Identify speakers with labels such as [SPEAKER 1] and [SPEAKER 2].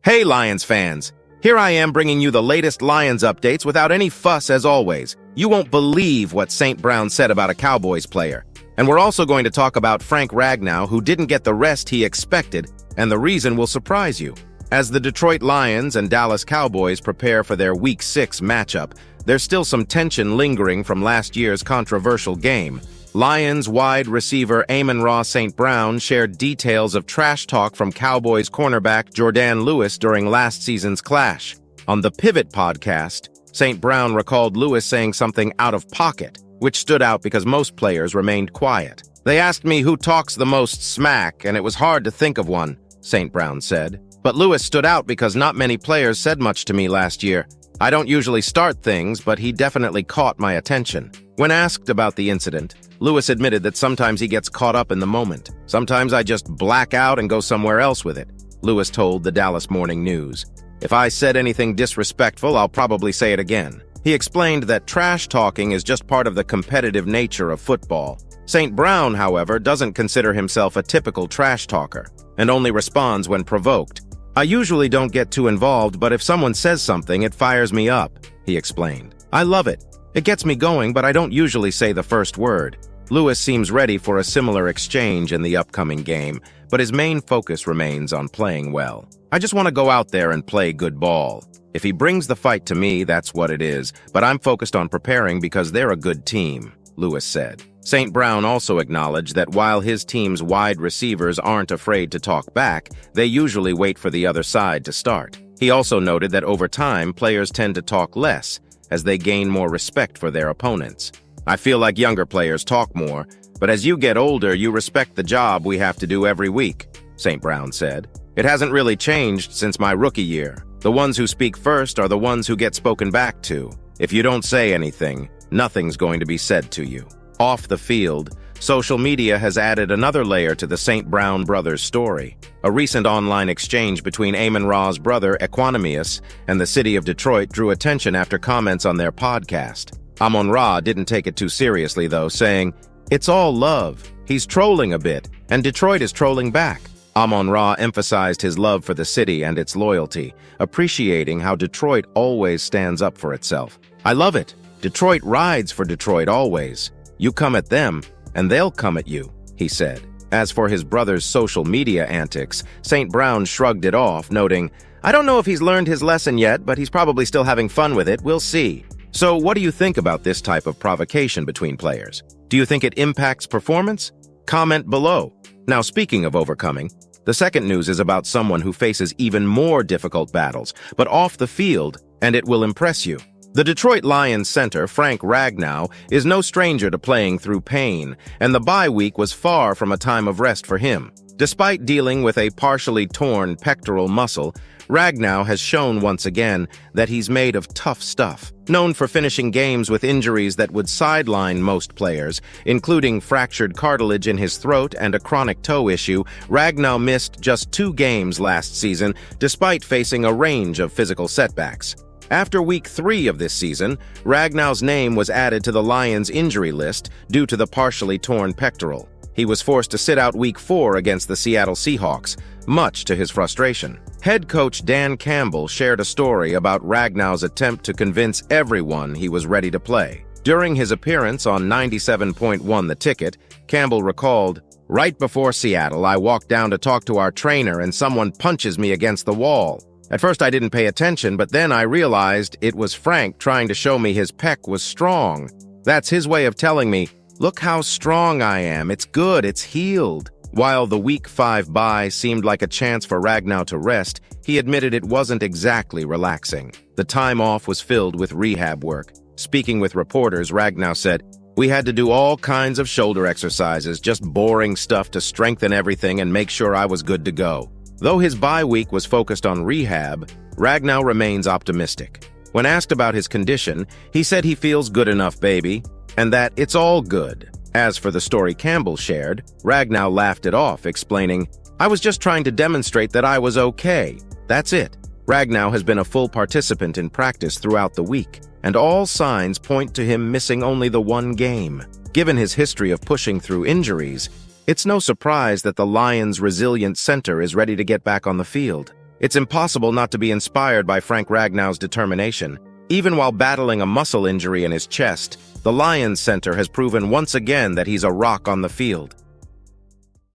[SPEAKER 1] Hey Lions fans! Here I am bringing you the latest Lions updates without any fuss as always. You won't believe what St. Brown said about a Cowboys player. And we're also going to talk about Frank Ragnow, who didn't get the rest he expected, and the reason will surprise you. As the Detroit Lions and Dallas Cowboys prepare for their Week 6 matchup, there's still some tension lingering from last year's controversial game. Lions wide receiver Amon-Ra St. Brown shared details of trash talk from Cowboys cornerback Jourdan Lewis during last season's clash. On the Pivot podcast, St. Brown recalled Lewis saying something out of pocket, which stood out because most players remained quiet. "They asked me who talks the most smack, and it was hard to think of one," St. Brown said. "But Lewis stood out because not many players said much to me last year. I don't usually start things, but he definitely caught my attention." When asked about the incident, Lewis admitted that sometimes he gets caught up in the moment. "Sometimes I just black out and go somewhere else with it," Lewis told the Dallas Morning News. "If I said anything disrespectful, I'll probably say it again." He explained that trash talking is just part of the competitive nature of football. St. Brown, however, doesn't consider himself a typical trash talker and only responds when provoked. "I usually don't get too involved, but if someone says something, it fires me up," he explained. "I love it. It gets me going, but I don't usually say the first word." Lewis seems ready for a similar exchange in the upcoming game, but his main focus remains on playing well. "I just want to go out there and play good ball. If he brings the fight to me, that's what it is, but I'm focused on preparing because they're a good team," Lewis said. St. Brown also acknowledged that while his team's wide receivers aren't afraid to talk back, they usually wait for the other side to start. He also noted that over time, players tend to talk less as they gain more respect for their opponents. "I feel like younger players talk more, but as you get older, you respect the job we have to do every week," St. Brown said. "It hasn't really changed since my rookie year. The ones who speak first are the ones who get spoken back to. If you don't say anything, nothing's going to be said to you." Off the field, social media has added another layer to the St. Brown brothers' story. A recent online exchange between Amon-Ra's brother Equanimous and the city of Detroit drew attention after comments on their podcast. Amon-Ra didn't take it too seriously, though, saying, "It's all love. He's trolling a bit, and Detroit is trolling back." Amon-Ra emphasized his love for the city and its loyalty, appreciating how Detroit always stands up for itself. "I love it. Detroit rides for Detroit always. You come at them, and they'll come at you," he said. As for his brother's social media antics, St. Brown shrugged it off, noting, "I don't know if he's learned his lesson yet, but he's probably still having fun with it. We'll see." So what do you think about this type of provocation between players? Do you think it impacts performance? Comment below. Now, speaking of overcoming, the second news is about someone who faces even more difficult battles, but off the field, and it will impress you. The Detroit Lions center, Frank Ragnow, is no stranger to playing through pain, and the bye week was far from a time of rest for him. Despite dealing with a partially torn pectoral muscle, Ragnow has shown once again that he's made of tough stuff. Known for finishing games with injuries that would sideline most players, including fractured cartilage in his throat and a chronic toe issue, Ragnow missed just 2 games last season, despite facing a range of physical setbacks. After Week 3 of this season, Ragnow's name was added to the Lions' injury list due to the partially torn pectoral. He was forced to sit out Week 4 against the Seattle Seahawks, much to his frustration. Head coach Dan Campbell shared a story about Ragnow's attempt to convince everyone he was ready to play. During his appearance on 97.1 The Ticket, Campbell recalled, "Right before Seattle, I walked down to talk to our trainer and someone punches me against the wall. At first I didn't pay attention, but then I realized it was Frank trying to show me his pec was strong. That's his way of telling me, 'Look how strong I am. It's good. It's healed.'" While the Week 5 bye seemed like a chance for Ragnow to rest, he admitted it wasn't exactly relaxing. The time off was filled with rehab work. Speaking with reporters, Ragnow said, "We had to do all kinds of shoulder exercises, just boring stuff to strengthen everything and make sure I was good to go." Though his bye week was focused on rehab, Ragnow remains optimistic. When asked about his condition, he said he feels good enough, baby, and that it's all good. As for the story Campbell shared, Ragnow laughed it off, explaining, "I was just trying to demonstrate that I was okay. That's it." Ragnow has been a full participant in practice throughout the week, and all signs point to him missing only the 1 game. Given his history of pushing through injuries, it's no surprise that the Lions' resilient center is ready to get back on the field. It's impossible not to be inspired by Frank Ragnow's determination. Even while battling a muscle injury in his chest, the Lions center has proven once again that he's a rock on the field.